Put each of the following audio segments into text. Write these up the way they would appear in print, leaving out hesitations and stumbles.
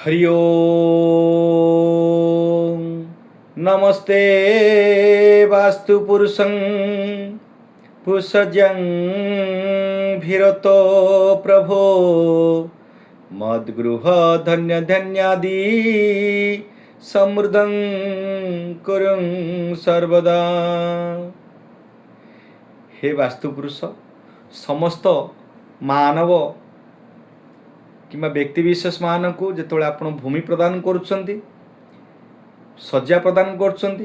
हरि ओम। नमस्ते वास्तुपुरुषं पुषजं भीरतो प्रभो मद्गृह धन्य धन्यादि समृद्धं कुरुं सर्वदा। हे वास्तुपुरुष, समस्त मानव किंवा व्यक्तिविशेष मानकु जेतोळे आपण भूमि प्रदान करुछंती, सज्जा प्रदान करुछंती,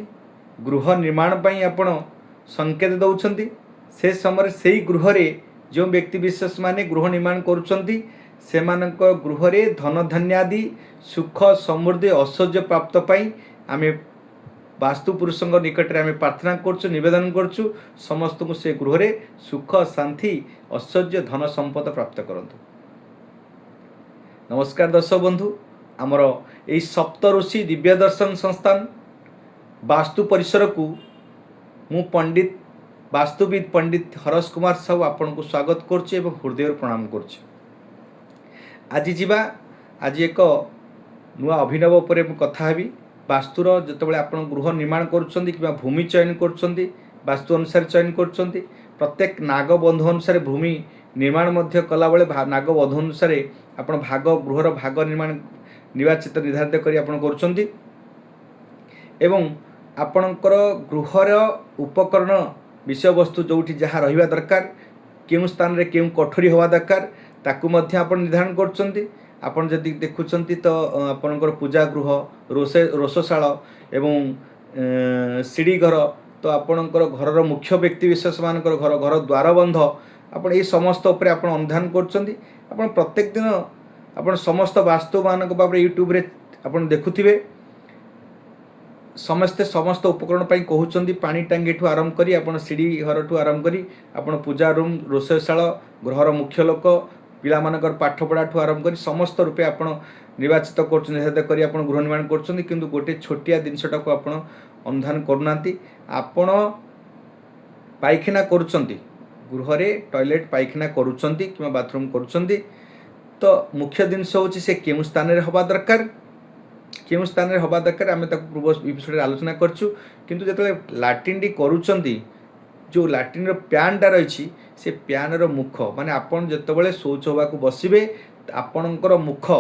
गृह निर्माण पई आपण संकेत दउछंती, से समय से गृह रे जो व्यक्तिविशेष माने गृह निर्माण करुछंती सेमानक गृह रे धन धान्यादि सुख समृद्धि ऐश्वर्य प्राप्त पई आमे वास्तु पुरुषंग निकट में आमे प्रार्थना करछु, निवेदन करछु समस्त को से गृह रे सुख शांति ऐश्वर्य धन संपद प्राप्त करंतु। नमस्कार दर्शक बंधु, आमर यही सप्त ऋषि दिव्य दर्शन संस्थान वास्तु परिसर को मु पंडित वास्तुविद पंडित हरस कुमार साहू आपन को स्वागत करछि एवं हृदय प्रणाम करछि। आज एक नुआ अभिनव उपर कथा हेबी। वास्तुर जितेबाला आपण गृह निर्माण करुछंती कि भूमि चयन करुछंती, वास्तु अनुसार चयन करुछंती, प्रत्येक नाग बंधु अनुसार भूमि निर्माण मध्य कला बेले नाग बंधु अनुसार आपण भाग गृहर भाग निर्माण निर्वाचित निर्धारित करी आपण करुछंती एवं आपणकर गृहर उपकरण विषय वस्तु जोठी जहाँ रहिबा दरकार, केउ स्थान रे केउ कोठरी होवा दरकार ताकू मध्य आपण निर्धारण करुछंती। आपण जदि देखुछंती तो आपणकर पूजा गृह, रोषशाला एवं सीढ़ी घर तो आपणकर घरर मुख्य व्यक्ति विशेष मानकर घर घर द्वार बंध आपण ये समस्त उपरे आपण अनुधान करुछंती। आपण प्रत्येक दिन आपण समस्त वास्तु मानक बाबरे यूट्यूब रे आपण देखुथिबे समस्ते समस्त उपकरण पाई कहउछंती। पानी टांगी ठू आरंभ करी आपण सीढ़ी घर ठू आरंभ करी आपण पूजा रूम, रोषशाला, घरर मुख्य लोक, पिला मानकर पाठपढ़ा ठू आरंभ करी समस्त रूपे आपण निर्वाचित कर निर्धारित करी आपण गृह निर्माण करछंती, किंतु गोटे छोटिया जिनसटा को आपण अनुधान करूनांती। आपण पायखाना करूछंती, गृह रे टॉयलेट पायखाना करूछंती कि बाथरूम करूछंती तो मुख्य जिनस होची से केउ स्थान रे हवा दरकार, केउ स्थान रे हवा दरकार आमे ताको पूर्व एपिसोड रे आलोचना करछु। किंतु जेतले लैट्रिन डी करूछंती जो लैट्रिन रो प्यान टा रहिछि से प्यान रो मुख माने आपण जेतबेले शौच होबा को बसिबे आपणकर मुख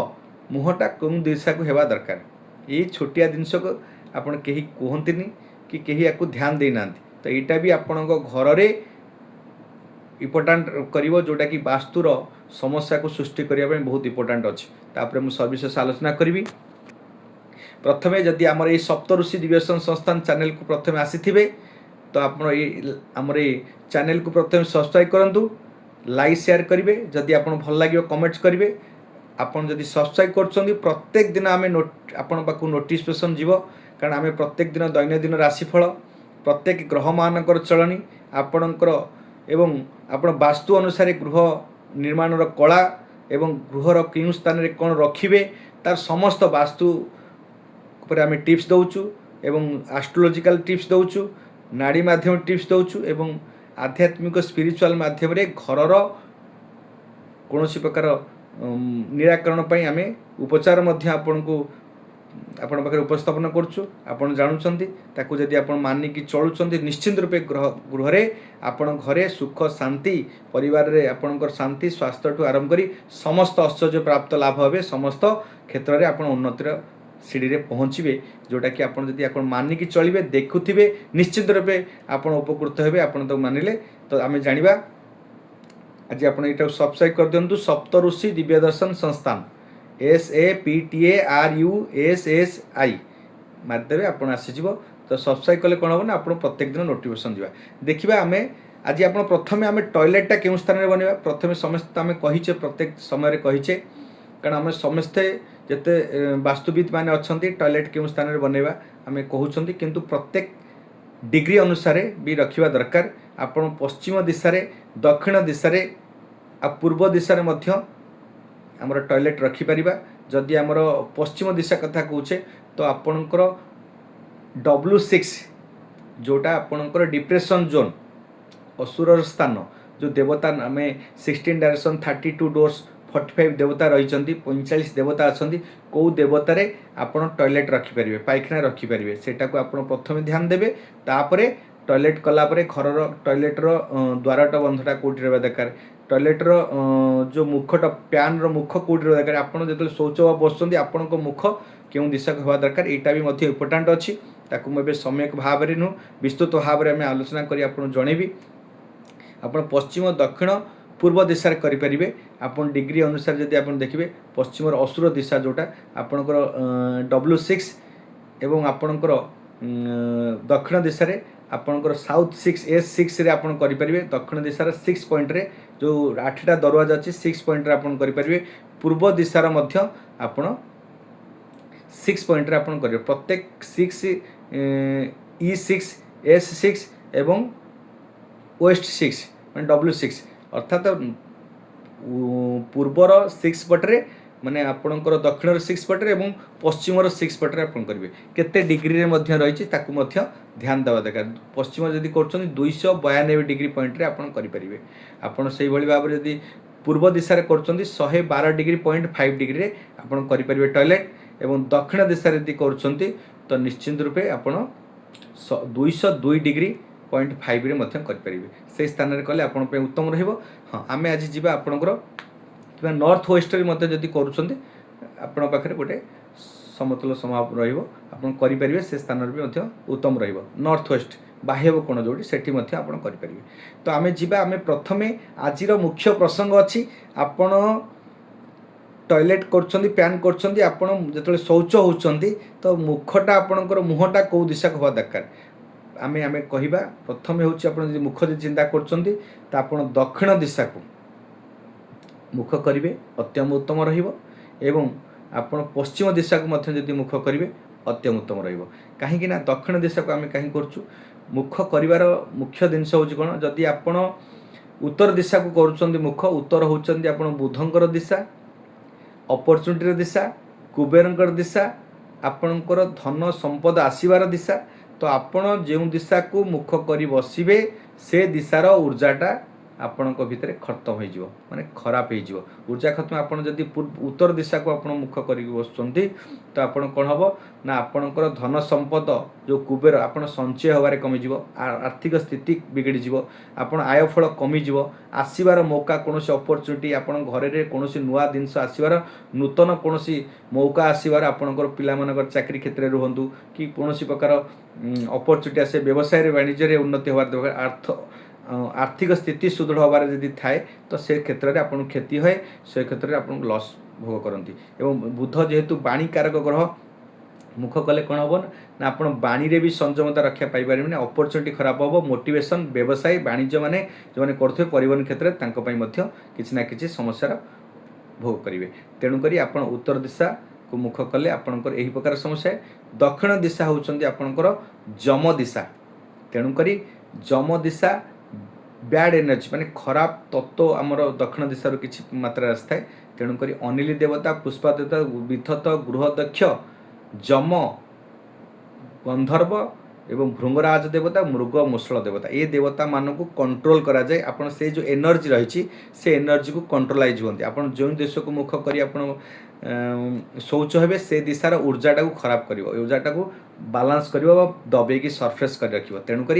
मुहटा कोन दिशा को हेबा दरकार। ये छोटिया जिनस को आपण केही कहंतिनी कि केही याकू ध्यान देई नांती, तो एटा भी आपणक घर रे इम्पोर्टेंट करिवो जोटा कि वास्तुर समस्या को सृष्टि करिया पे बहुत इम्पोर्टेंट अछि। तापरे मु सर्विसेस आलोचना करिवि। प्रथमे जदि आमर ए सप्त ऋषि दिव्यदर्शन संस्थान चैनल को प्रथमे आसीथिबे तो आपण ए हमर ए चैनल को प्रथमे सब्सक्राइब करंतु, लाइक शेयर करिवे, जदि आपण भल लागियो कमेंट्स करिवे। आपण जदि सब्सक्राइब करछंती प्रत्येक दिन आमे आपण पाकु नोटिफिकेशन जीवो, कारण आमे प्रत्येक दिन दैनंदिन राशिफल, प्रत्येक ग्रह मानकर चलनी आपणकर एवं आपण वास्तु अनुसार गृह निर्माणर कला एवं गृहर केउ स्थान रे कोन रखिबे तार समस्त वास्तु पर आमे टिप्स दउछु एवं एस्ट्रोलॉजिकल टिप्स दउछु, नाड़ी माध्यम टिप्स दउछु एवं आध्यात्मिक स्पिरिचुअल माध्यम रे घरर कोनोसी प्रकार निराकरण पई आमे उपचार मध्य आपनको आपण पाखे उपस्थापन करछु। आपण जानुछंती ताकू जदि आपण मानि कि चलुछंती निश्चित रूपे गृह रे आपण घरे सुख शांति परिवार रे आपणकर शांति स्वास्थ्य ठू आरंभ करी समस्त ऐश्वर्य प्राप्त लाभ होबे, समस्त क्षेत्र रे आपण उन्नतिर सीढ़ी रे पहुँचे जोटा कि आपण जदि आपण मानि कि चलिबे देखुथिबे निश्चित रूपे आपण उपकृत हेबे। आपण तो मानिले तो आमे जानिबा। आज आपण एटा सब्सक्राइब कर दियंतु सप्त ऋषि दिव्य दर्शन संस्थान SAPTARUSSI माध्यम आपण आसीजिवो। तो सब्सक्राइब कले कोन हो ना आपण प्रत्येक दिन नोटिफिकेशन दिबा। देखिबा आमे आज आपण प्रथमे आमे टॉयलेट टा केउ स्थान रे बनेबा प्रथमे समस्त आमे कहिचे प्रत्येक समय रे कहिचे, कारण आमे समस्ते जते वास्तुविद माने अछंती टॉयलेट केउ स्थान रे बनेबा आमे कहउछंती, किंतु प्रत्येक डिग्री अनुसार भी रखिबा दरकार। आपण पश्चिम दिशा रे, दक्षिण दिशा रे आ पूर्व दिशा रे मध्य हमर टॉयलेट रखि परिबा। जदि हमर पश्चिम दिशा कथा कहूचे तो आपणकर W6 जोटा आपणकर डिप्रेशन जोन असुर स्थान जो देवता आम 16 डायरेक्शन 32 डोर्स 45 देवता रही 45 देवता अच्छा कौ देवतार आप टॉयलेट रखिपारे पायखाना रखिपारे सेटा को आप प्रथम ध्यान देवे तापर टॉयलेट कलापर घर टॉयलेटर द्वारटा बंधटा कौटी रहा दरकार टॉयलेटर जो मुखटा प्यान रुख कौटी रहा दरकार आप जो शौच बसुँच आपण मुख क्यों दिशा को हवा दरकार यहाँ भी इम्पोर्टाट अच्छी ताकू मुझे सम्यक भाव में नुह विस्तृत भाव में आलोचना करी आपको जनइबी आप पश्चिम दक्षिण पूर्व दिशा करें आप डिग्री अनुसार जब आप देखिए पश्चिम असुर दिशा जोटा आपणकर W6 एवं आपणकर दक्षिण दिशा रे आपणकर साउथ 6 S6 रे आपन करें दक्षिण दिशार 6 पॉइंट रे जो 8टा दरवाजा अच्छी 6 पॉइंट रे आपन करें पूर्व दिशार मध्य आपण 6 पॉइंट रे आपन करें प्रत्येक 6 E6 S6 एवं वेस्ट 6 मैं W6 अर्थात पूर्वर 6 पटरे माने आपणकर दक्षिण 6 पटरे एवं पश्चिम 6 पटरे आपन करेंगे केते डिग्री रे मध्य रही ताकू मध्य ध्यान देवा दरकार पश्चिम जदि कर 292 डिग्री पॉइंट रे आपन करि परिबे आपन सेही भली भाबरे जदि पूर्व दिशा रे कर 112 डिग्री पॉइंट 5 डिग्री रे आपन करि परिबे टॉयलेट एवं दक्षिण दिशा रे जदि कर तो निश्चित रूपे आपन 202 डिग्री पॉइंट 5 रे मध्य करें से स्थान में कले आपण उत्तम रहिबो। हाँ आम आज जीवा आपणकर कि नॉर्थ वेस्ट मध्य जदि करुँच आपण पाखे गोटे समतल समाप रहिबो आपण करें से स्थान भी मध्य उत्तम रहिबो नॉर्थ वेस्ट बाह्य कोण जोड़ी सेठी मध्य आपण करें तो आम जीवा आम प्रथमे आजिर मुख्य प्रसंग अच्छी आपण टॉयलेट कर प्यान कर आपण जो शौच होती तो मुखटा आपणकर मुहटा कौ दिशा हवा दरकार आमे आमे कहिबा प्रथम होची आपण जदि मुख जदि चिंता करछंती त आपण दक्षिण दिशा को मुख करिवे अत्यंत उत्तम रहिबो एवं आपण पश्चिम दिशा को मध्य जदि मुख करिवे अत्यंत उत्तम रहिबो काहे कि ना दक्षिण दिशा को आमे काहे करछु मुख करिवार मुख्य जिनस होची कोन जदि आपण उत्तर दिशा को करछंती मुख उत्तर होचंती आपण बुधंकर दिशा अपॉर्चुनिटी दिशा कुबेरंकर दिशा आपणकर धन संपद आसीबार दिशा तो आपण जो दिशा को मुख करी बसिबे से दिशार ऊर्जाटा आपण भितर खत्म हो माने खराब हो ऊर्जा खत्म आपण जदि उत्तर दिशा को आपण मुख करी बसुंती तो आपण कौन हम ना आपणकर धन संपद जो कुबेर आपण संचय हबारे कमिज आर्थिक स्थिति बिगड़ी आपण आयफल कमिज आसबार मौका कौन अपॉर्चुनिटी आपण घरे कौन नुआ जिनस आसबार नूतन कौन मौका आसबार आपणकर पिलामानकर चाकरी क्षेत्र में रुहतु कि कौन प्रकार अपॉर्चुनिटी आसे व्यवसाय वाणिज्य उन्नति हबार आर्थिक स्थिति सुदृढ़ हबार यदि थाए तो से क्षेत्र में आपन क्षति है से क्षेत्र में आपन लॉस भोग करती एवं बुध जेहेतु बाणीकारक ग्रह मुख कले कौन हम ना आप बाणी रे भी संयमता रक्षा पाइपर ना अपॉर्चुनिटी खराब हम मोटिवेशन व्यवसाय वाणिज्य माने जो मैंने करते परिवहन क्षेत्र में किसी ना कि समस्यार भोग करेंगे तेणुक आप उत्तर दिशा को मुख कले आपंकर यही प्रकार समस्या दक्षिण दिशा होती आपंकर जम दिशा तेणुक जम दिशा बैड एनर्जी माने खराब तत्व आमर दक्षिण दिशार किसी मात्रा आए तेणुक अनिल देवता पुष्पा देवता विथत गृहदक्ष जम गंधर्व एवं भृंगराज देवता मृग मुसल देवता ये देवता मान को कंट्रोल करा जाए आपन से जो एनर्जी रही से एनर्जी को कंट्रोलाइज होती आपन जो देश को मुख करी आपन शौच हे से दिशार ऊर्जाटा को खराब कर ऊर्जाटा को बालांस कर दबेकी सरफेस कर रख तेणुक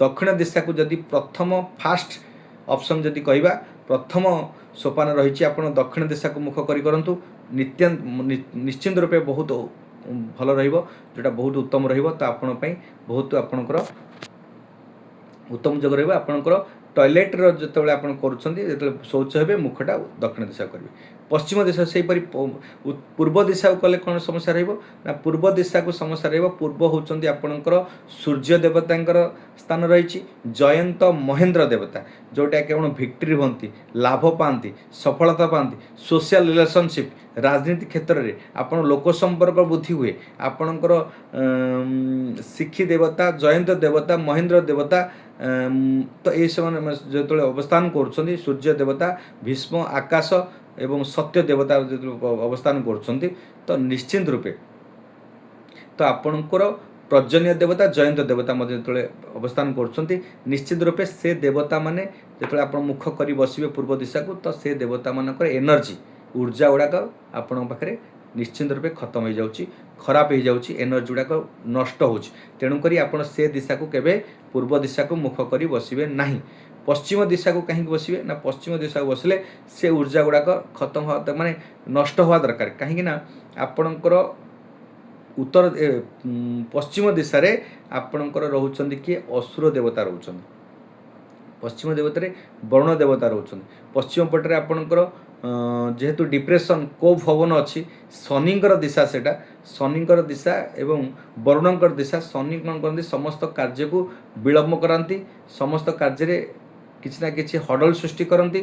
दक्षिण दिशा को जदि प्रथम फास्ट ऑप्शन जदि कहवा प्रथम सोपान रही आप दक्षिण दिशा को मुख करी करंतु निश्चिंत रूपे बहुत भल जोटा बहुत उत्तम आपण बहुत आपणकर उत्तम जग रहा टॉयलेट जो आप शौच हे मुखटा दक्षिण दिशा करेंगे पश्चिम दिशा से पूर्व दिशा को कले कौन समस्या ना पूर्व दिशा को समस्या पूर्व होती आपणकर सूर्य देवता स्थान रही जयंत महेंद्र देवता जोटा कि भिक्ट्री हमें लाभ पाती सफलता पाती सोशल रिलेशनशिप राजनीति क्षेत्र में आपण लोक संपर्क वृद्धि हुए आपणकर शिक्षी देवता जयंत देवता महेंद्र देवता तो ये जो अवस्थान कर सूर्य देवता भीष्म आकाश एवं सत्य देवता अवस्थान कर तो निश्चिंत रूपे तो आपणकर प्रजन्य देवता जयंत देवता जो अवस्थान कर निश्चित रूपे से देवता माने जो आप मुख कर बसवे पूर्व दिशा को तो से देवता मानकर एनर्जी ऊर्जा गुड़ाक आपण पाखे निश्चिंत रूपे खत्म हो जाऊँगी खराब हो जाऊँगी एनर्जी गुड़ाक नष्ट हो तेणुक आप से दिशा को केवे पूर्व दिशा को मुख कर बसवे ना पश्चिम दिशा को कहीं बसवे ना पश्चिम दिशा को बसले से ऊर्जा गुड़ाक खत्म हुआ माने नष्ट हुआ दरकार कहीं आपणकर उत्तर पश्चिम दिशा रे आपणकर रोचंद किए असुर देवता रोचंद पश्चिम देवतार वरुण देवता रोचंद पश्चिम पटे आपणकर जेहेतु डिप्रेशन को भवन अच्छी शनिंकर दिशा सेटा शनिंकर दिशा एवं वरुणकर दिशा शनि कौन करती समस्त कार्य को विलम्ब कराती समस्त कार्य किसी ना किसी हडल सृष्टि करती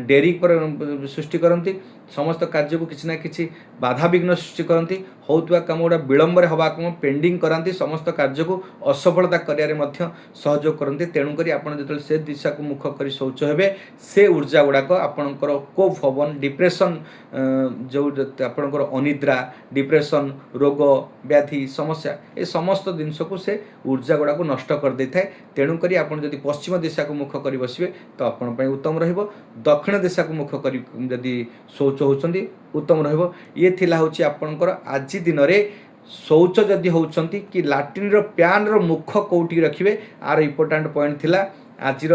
डेरी पर सृष्टि करती समस्त कार्य को किसी ना किसी बाधा विघ्न सृष्टि करती होता कम गुड़ा विलम्ब हवा कम पेंडिंग कराती समस्त कार्य को असफलता कर सहयोग करती तेणुक आप जो से दिशा को मुख कर शौच हे से ऊर्जा गुड़ाक आपणकर को भवन डिप्रेशन जो आपणकर अनिद्रा डिप्रेशन रोग व्याधि समस्या ये समस्त जिनस को से ऊर्जा गुड़ाक नष्ट कर दे था तेणुक आप पश्चिम दिशा को मुख कर बसवे तो आपण उत्तम रहिबो दक्षिण दिशा को मुख कर जदि शौच होउछंती उत्तम रहिबो ये थिला होची आपणकर आज दिन रे शौच जदि होउछंती कि लैट्रिन रो प्यान रो मुख कोठी रखिबे आर इंपोर्टेंट पॉइंट थिला आजिर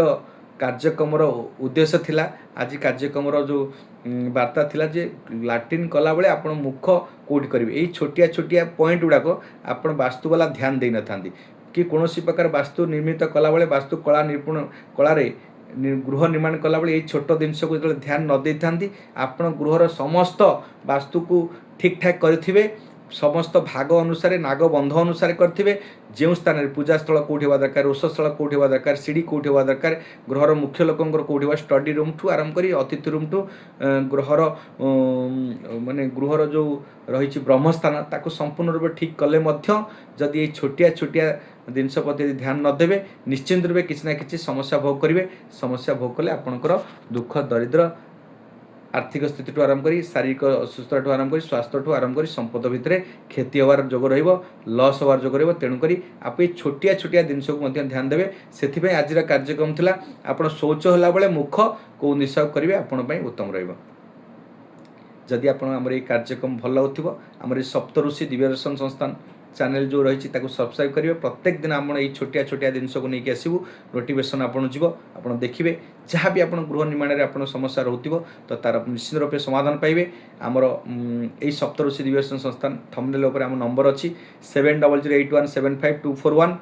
कार्यक्रम उद्देश्य थिला आज कार्यक्रम जो वार्ता थिला जे लैट्रिन कला बेले आपण मुख कोठी करिवे एई छोटिया छोटिया पॉइंट गुडाको आपण वास्तु वाला ध्यान देई नथांती कि कौन प्रकार वास्तु निर्मित कला बेले वास्तु कला निपुण कलार गृह निर्माण कला बेले छोट जिनस को जो ध्यान न दे था आपण गृहर समस्त वास्तु को ठीक ठाक करेंगे समस्त भाग अनुसार नाग बंध अनुसार करेंगे जो स्थान में पूजा स्थल कौटी हवा दरकार रोषस्थल कौटी हवा दरकार सीढ़ी कौटी हवा दरकार गृहर मुख्य लोकंर कौटी हवा स्टडी रूम ठू आरंभ कर अतिथि रूम ठू गृहर माने गृहर जो रही ब्रह्मस्थान ताको संपूर्ण रूप ठीक कले जदि ये छोटिया छोटिया जिनस प्रति ध्यान नदेवे निश्चिंत रूपे किसी ना कि समस्या भोग करेंगे समस्या भोग कले आपणकर दुख दरिद्र आर्थिक स्थिति ठू आरंभ कर शारीरिक असुस्थता ठू आरंभ कर स्वास्थ्य ठू आरंभ कर संपद भितर क्षति होवार जोग लस होवार जोग तेणुक आप ये छोटिया छोटिया जिनस को ध्यान देवे से आज कार्यक्रम थिला आपण शौच होला बेले मुख कौ दिशा करेंगे आपण उत्तम रहिबो जदि आपण आमर ये कार्यक्रम भल लगुव आमर सप्त ऋषि दिव्य दर्शन संस्थान चैनल जो रही सब्सक्राइब करेंगे प्रत्येक दिन आम ये छोटिया छोटिया जिनस को लेकिन आसबू नोटिफिकेशन आपन जीव आप देखिए जहाँ भी आप गृह निर्माण में आप समस्या रोथो तो तार निश्चित रूप समाधान पाइबे आमर यही सप्तऋषि दिव्य दर्शन संस्थान थंबनेल उपर आम नंबर अच्छी 7008175241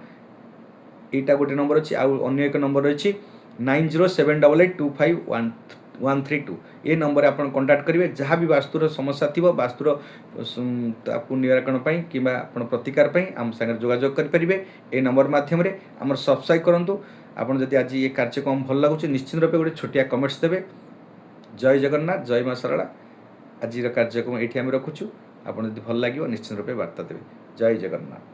यहाँ गोटे नंबर अच्छी अन्य एक नंबर रही 9078825132 ये नंबर आप कांटेक्ट करेंगे जहाँ भी वास्तुर समस्या थी वास्तुर आपको निराकरण कि प्रतिकार आम सागर जोगाजोग करेंगे ये नंबर मध्यम आम सब्सक्राइब करूँ आपड़ जदि आज ये कार्यक्रम भल लगुच निश्चित रूप गोटे छोटिया कमेंट्स देवे जय जगन्नाथ जय मां सरला आज कार्यक्रम ये रखुचु आपड़ जब भल लगे निश्चित रूप वार्ता देवे जय जगन्नाथ।